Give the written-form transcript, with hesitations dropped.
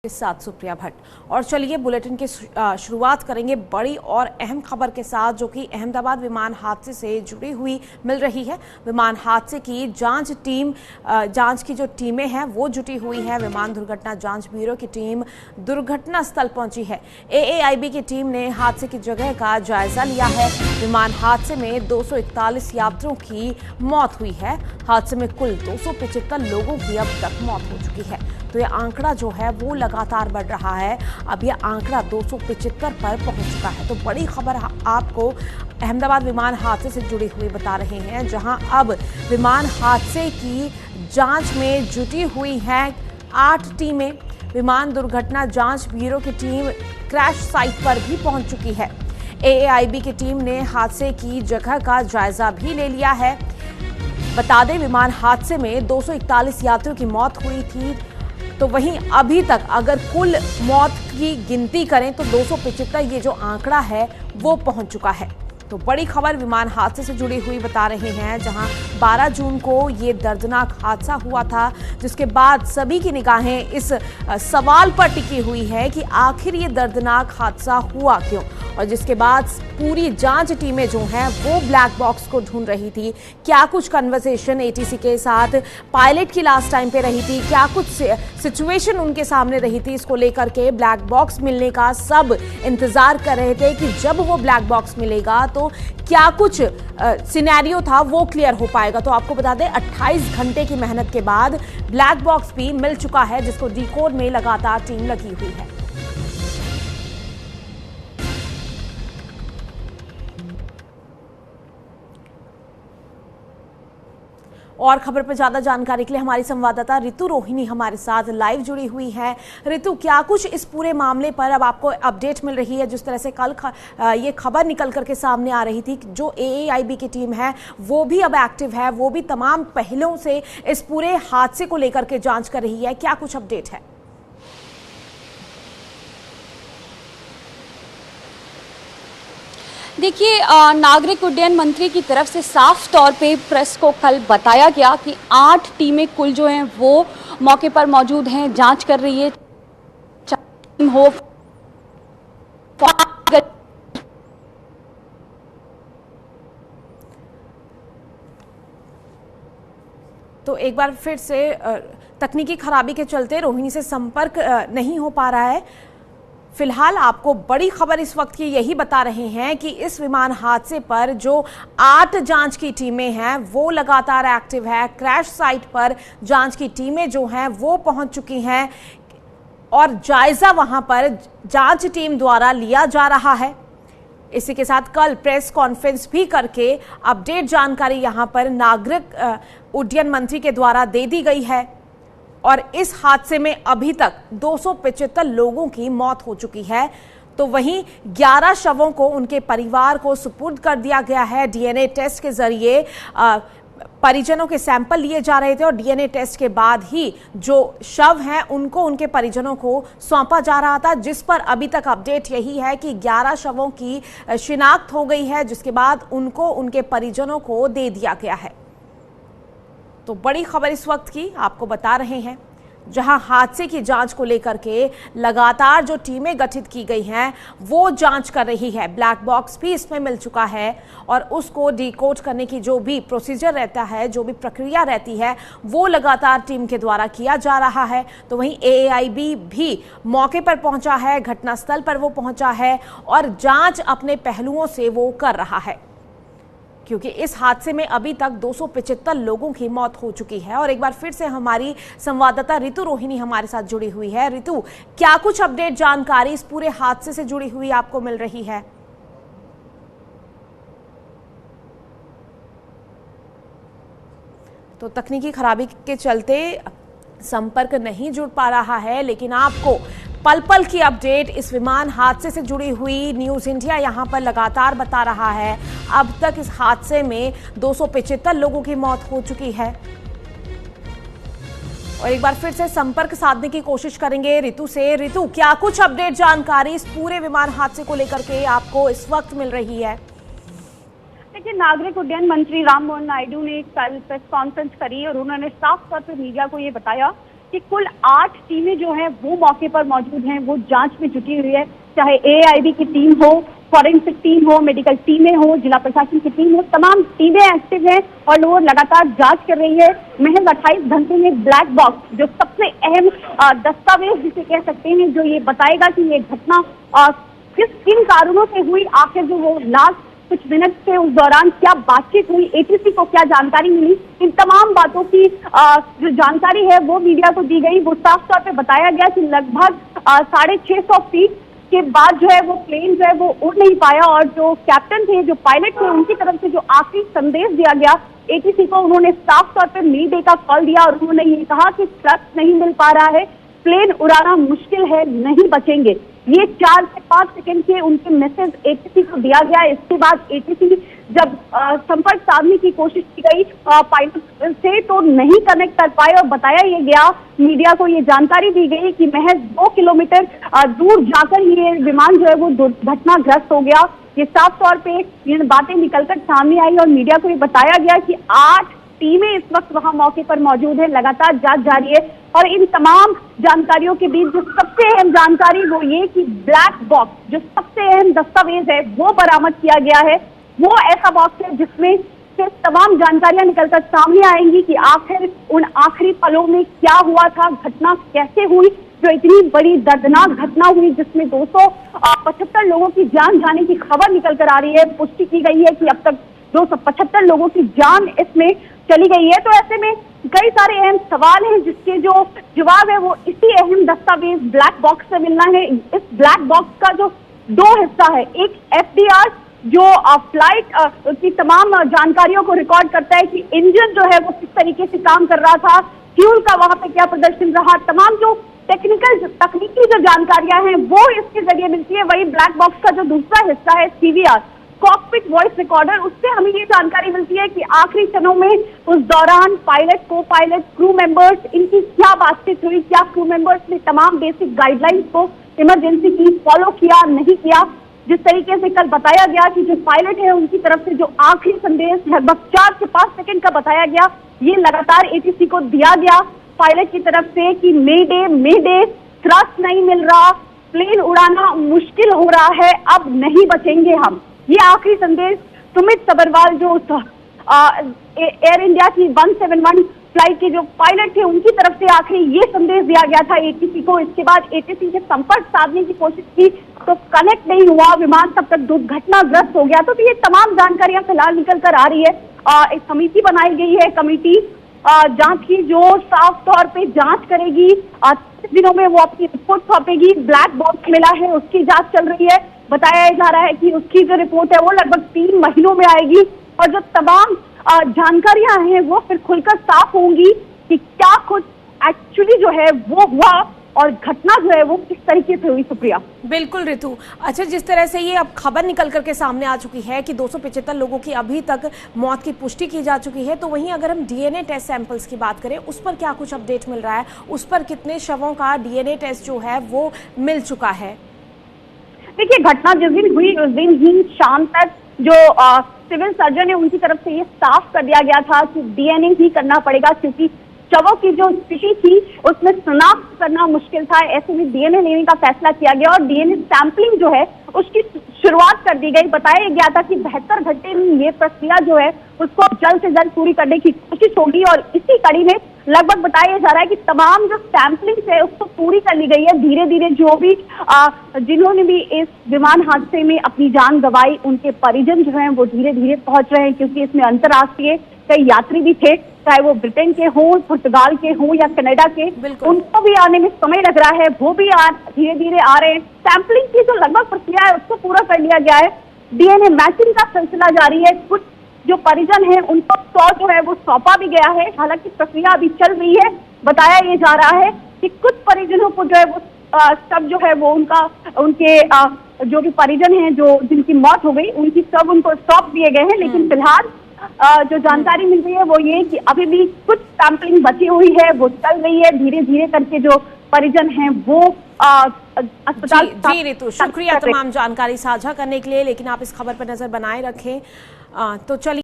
के साथ सुप्रिया भट्ट। और चलिए बुलेटिन की शुरुआत करेंगे बड़ी और अहम खबर के साथ, जो कि अहमदाबाद विमान हादसे से जुड़ी हुई मिल रही है। विमान हादसे की जांच की जो टीमें हैं वो जुटी हुई है। विमान दुर्घटना जांच ब्यूरो की टीम दुर्घटना स्थल पहुंची है। एएआईबी की टीम ने हादसे की जगह का जायजा लिया है। विमान हादसे में 241 यात्रियों की मौत हुई है। हादसे में कुल 275 लोगों की अब तक मौत हो चुकी है। तो ये आंकड़ा जो है वो लगातार बढ़ रहा है। अब ये आंकड़ा 275 पर पहुंच चुका है। तो बड़ी खबर आपको अहमदाबाद विमान हादसे से जुड़ी हुई बता रहे हैं, जहां अब विमान हादसे की जांच में जुटी हुई हैं 8 टीमें। विमान दुर्घटना जांच ब्यूरो की टीम क्रैश साइट पर भी पहुंच चुकी है। एएआईबी की टीम ने हादसे की जगह का जायजा भी ले लिया है। बता दें, विमान हादसे में 241 यात्रियों की मौत हुई थी। तो वहीं अभी तक अगर कुल मौत की गिनती करें तो 275 ये जो आंकड़ा है वो पहुंच चुका है। तो बड़ी खबर विमान हादसे से जुड़ी हुई बता रहे हैं, जहां 12 जून को ये दर्दनाक हादसा हुआ था, जिसके बाद सभी की निगाहें इस सवाल पर टिकी हुई है कि आखिर ये दर्दनाक हादसा हुआ क्यों, और जिसके बाद पूरी जांच टीमें जो हैं वो ब्लैक बॉक्स को ढूंढ रही थी। क्या कुछ कन्वर्सेशन एटीसी के साथ पायलट की लास्ट टाइम पे रही थी, क्या कुछ सिचुएशन उनके सामने रही थी, इसको लेकर के ब्लैक बॉक्स मिलने का सब इंतजार कर रहे थे कि जब वो ब्लैक बॉक्स मिलेगा तो क्या कुछ सिनेरियो था वो क्लियर हो पाएगा। तो आपको बता दें, 28 घंटे की मेहनत के बाद ब्लैक बॉक्स भी मिल चुका है, जिसको डिकोड में लगातार टीम लगी हुई है। और खबर पर ज्यादा जानकारी के लिए हमारी संवाददाता ऋतु रोहिणी हमारे साथ लाइव जुड़ी हुई है। ऋतु, क्या कुछ इस पूरे मामले पर अब आपको अपडेट मिल रही है? जिस तरह से कल ये खबर निकल करके सामने आ रही थी कि जो एएआईबी की टीम है वो भी अब एक्टिव है, वो भी तमाम पहलुओं से इस पूरे हादसे को लेकर के जांच कर रही है, क्या कुछ अपडेट है? देखिए, नागरिक उड्डयन मंत्री की तरफ से साफ तौर पे प्रेस को कल बताया गया कि 8 टीमें कुल जो हैं वो मौके पर मौजूद हैं, जांच कर रही है। हो तो एक बार फिर से तकनीकी खराबी के चलते रोहिणी से संपर्क नहीं हो पा रहा है। फिलहाल आपको बड़ी खबर इस वक्त की यही बता रहे हैं कि इस विमान हादसे पर जो 8 जांच की टीमें हैं वो लगातार एक्टिव है। क्रैश साइट पर जांच की टीमें जो हैं वो पहुंच चुकी हैं और जायजा वहां पर जांच टीम द्वारा लिया जा रहा है। इसी के साथ कल प्रेस कॉन्फ्रेंस भी करके अपडेट जानकारी यहां पर नागरिक उड्डयन मंत्री के द्वारा दे दी गई है। और इस हादसे में अभी तक 275 लोगों की मौत हो चुकी है। तो वहीं 11 शवों को उनके परिवार को सुपुर्द कर दिया गया है। डीएनए टेस्ट के जरिए परिजनों के सैंपल लिए जा रहे थे और डीएनए टेस्ट के बाद ही जो शव हैं उनको उनके परिजनों को सौंपा जा रहा था, जिस पर अभी तक अपडेट यही है कि 11 शवों की शिनाख्त हो गई है, जिसके बाद उनको उनके परिजनों को दे दिया गया है। तो बड़ी खबर इस वक्त की आपको बता रहे हैं, जहां हादसे की जांच को लेकर के लगातार जो टीमें गठित की गई हैं वो जांच कर रही है। ब्लैक बॉक्स भी इसमें मिल चुका है और उसको डिकोड करने की जो भी प्रोसीजर रहता है, जो भी प्रक्रिया रहती है, वो लगातार टीम के द्वारा किया जा रहा है। तो वहीं एएआईबी भी मौके पर पहुंचा है, घटनास्थल पर वो पहुंचा है और जांच अपने पहलुओं से वो कर रहा है, क्योंकि इस हादसे में अभी तक 275 लोगों की मौत हो चुकी है। और एक बार फिर से हमारी संवाददाता ऋतु रोहिणी हमारे साथ जुड़ी हुई है। ऋतु, क्या कुछ अपडेट जानकारी इस पूरे हादसे से जुड़ी हुई आपको मिल रही है? तो तकनीकी खराबी के चलते संपर्क नहीं जुड़ पा रहा है, लेकिन आपको पल पल की अपडेट इस विमान हादसे से जुड़ी हुई न्यूज़ इंडिया यहां पर लगातार बता रहा है। अब तक इस हादसे में 275 लोगों की मौत हो चुकी है। और एक बार फिर से संपर्क साधने की कोशिश करेंगे ऋतु से। ऋतु, क्या कुछ अपडेट जानकारी इस पूरे विमान हादसे को लेकर के आपको इस वक्त मिल रही है? देखिए, नागरिक उड्डयन मंत्री राम मोहन नायडू ने कल प्रेस कॉन्फ्रेंस करी और उन्होंने साफ तौर पर मीडिया को ये बताया कि कुल 8 टीमें जो है वो मौके पर मौजूद हैं, वो जांच में जुटी हुई है। चाहे एआईबी की टीम हो, फॉरेंसिक टीम हो, मेडिकल टीमें हो, जिला प्रशासन की टीम हो, तमाम टीमें एक्टिव हैं और वो लगातार जांच कर रही है। महज 28 घंटे में ब्लैक बॉक्स, जो सबसे अहम दस्तावेज जिसे कह सकते हैं, जो ये बताएगा कि ये घटना किन कारणों से हुई, आखिर जो वो लास्ट कुछ मिनट से उस दौरान क्या बातचीत हुई, एटीसी को क्या जानकारी मिली, इन तमाम बातों की जो जानकारी है वो मीडिया को दी गई। वो साफ तौर पे बताया गया कि लगभग 650 फीट के बाद जो है वो प्लेन जो है वो उड़ नहीं पाया और जो कैप्टन थे, जो पायलट थे, उनकी तरफ से जो आखिरी संदेश दिया गया एटीसी को, उन्होंने साफ तौर पे मे डे का कॉल दिया और उन्होंने ये कहा कि ट्रस्ट नहीं मिल पा रहा है, प्लेन उड़ाना मुश्किल है, नहीं बचेंगे। ये 4 से 5 सेकंड के उनके मैसेज एटीसी को दिया गया। इसके बाद एटीसी जब संपर्क साधने की कोशिश की गई पायलट से तो नहीं कनेक्ट कर पाए और बताया ये गया, मीडिया को ये जानकारी दी गई कि महज 2 किलोमीटर दूर जाकर ये विमान जो है वो दुर्घटनाग्रस्त हो गया। ये साफ तौर पे ये बातें निकलकर सामने आई और मीडिया को ये बताया गया कि 8 टीमें इस वक्त वहां मौके पर मौजूद है, लगातार जांच जारी है। और इन तमाम जानकारियों के बीच जो सबसे अहम जानकारी वो ये कि ब्लैक बॉक्स, जो सबसे अहम दस्तावेज है वो बरामद किया गया है। वो ऐसा बॉक्स है जिसमें से तमाम जानकारियां निकलकर सामने आएंगी कि आखिर उन आखिरी पलों में क्या हुआ था, घटना कैसे हुई, जो इतनी बड़ी दर्दनाक घटना हुई जिसमें 275 लोगों की जान जाने की खबर निकल कर आ रही है। पुष्टि की गई है कि अब तक 275 लोगों की जान इसमें चली गई है। तो ऐसे में कई सारे अहम सवाल हैं जिसके जो जवाब है वो इसी अहम दस्तावेज ब्लैक बॉक्स से मिलना है। इस ब्लैक बॉक्स का जो 2 हिस्सा है, एक एफडीआर जो फ्लाइट की तमाम जानकारियों को रिकॉर्ड करता है कि इंजन जो है वो किस तरीके से काम कर रहा था, फ्यूल का वहां पे क्या प्रदर्शन रहा, तमाम जो तकनीकी जो जानकारियां हैं वो इसके जरिए मिलती है। वही ब्लैक बॉक्स का जो दूसरा हिस्सा है सीवीआर, कॉकपिट वॉइस रिकॉर्डर, उससे हमें ये जानकारी मिलती है कि आखिरी क्षणों में उस दौरान पायलट, को पायलट, क्रू मेंबर्स, इनकी क्या बातचीत हुई, क्या क्रू मेंबर्स ने तमाम बेसिक गाइडलाइंस को इमरजेंसी की फॉलो किया, नहीं किया। जिस तरीके से कल बताया गया कि जो पायलट है उनकी तरफ से जो आखिरी संदेश लगभग 4 से 5 सेकंड का बताया गया, ये लगातार एटीसी को दिया गया पायलट की तरफ से कि मे डे, थ्रस्ट नहीं मिल रहा, प्लेन उड़ाना मुश्किल हो रहा है, अब नहीं बचेंगे हम। ये आखिरी संदेश सुमित सबरवाल जो एयर इंडिया की 171 फ्लाइट के जो पायलट थे उनकी तरफ से आखिरी ये संदेश दिया गया था एटीसी को। इसके बाद एटीसी से संपर्क साधने की कोशिश की तो कनेक्ट नहीं हुआ, विमान तब तक दुर्घटनाग्रस्त हो गया। तो ये तमाम जानकारियां फिलहाल निकल कर आ रही है। एक समिति बनाई गई है, कमेटी जांच की, जो साफ तौर पे जांच करेगी। 30 दिनों में वो अपनी रिपोर्ट सौंपेगी। ब्लैक बॉक्स मिला है उसकी जांच चल रही है। बताया जा रहा है कि उसकी जो रिपोर्ट है वो लगभग 3 महीनों में आएगी और जो तमाम जानकारियां हैं वो फिर खुलकर साफ होंगी कि क्या कुछ एक्चुअली जो है वो हुआ और घटना जो है वो किस तरीके से हुई। सुप्रिया, बिल्कुल ऋतु। अच्छा, जिस तरह से ये अब खबर निकल करके सामने आ चुकी है कि 275 लोगों की अभी तक मौत की पुष्टि की जा चुकी है, तो वहीं अगर हम डीएनए टेस्ट सैंपल्स की बात करें उस पर क्या कुछ अपडेट मिल रहा है? उस पर कितने शवों का डीएनए टेस्ट जो है वो मिल चुका है? देखिए, घटना जिस दिन हुई उस दिन ही शाम तक जो सिविल सर्जन है उनकी तरफ से ये साफ कर दिया गया था कि डीएनए ही करना पड़ेगा, क्योंकि शवों की जो स्थिति थी उसमें शनाख्त करना मुश्किल था। ऐसे में डीएनए लेने का फैसला किया गया और डीएनए सैंपलिंग जो है उसकी शुरुआत कर दी गई। बताया गया था कि 72 घंटे में ये प्रक्रिया जो है उसको जल्द से जल्द पूरी करने की कोशिश होगी और इसी कड़ी में लगभग बताया जा रहा है कि तमाम जो सैंपलिंग है उसको पूरी कर ली गई है। धीरे धीरे जो भी जिन्होंने भी इस विमान हादसे में अपनी जान गंवाई उनके परिजन जो हैं वो धीरे धीरे पहुंच रहे हैं, क्योंकि इसमें अंतर्राष्ट्रीय कई यात्री भी थे, चाहे वो ब्रिटेन के हों, पुर्तगाल के हों या कनाडा के, उनको भी आने में समय लग रहा है, वो भी धीरे धीरे आ रहे हैं। सैंपलिंग की जो लगभग प्रक्रिया है उसको पूरा कर लिया गया है। डीएनए मैचिंग का सिलसिला जारी है। कुछ जो परिजन है उनको 100 जो है वो सौंपा भी गया है, हालांकि प्रक्रिया अभी चल रही है। बताया ये जा रहा है कि कुछ परिजनों को जो है वो सब जो है वो उनके जो भी परिजन हैं जो जिनकी मौत हो गई उनकी सब उनको सौंप दिए गए हैं। लेकिन फिलहाल जो जानकारी मिल रही है वो ये कि अभी भी कुछ सैंपलिंग बची हुई है, वो चल रही है। धीरे धीरे करके जो परिजन हैं वो अस्पताल। जी ऋतु, शुक्रिया तमाम जानकारी साझा करने के लिए, लेकिन आप इस खबर पर नजर बनाए रखें। तो चलिए।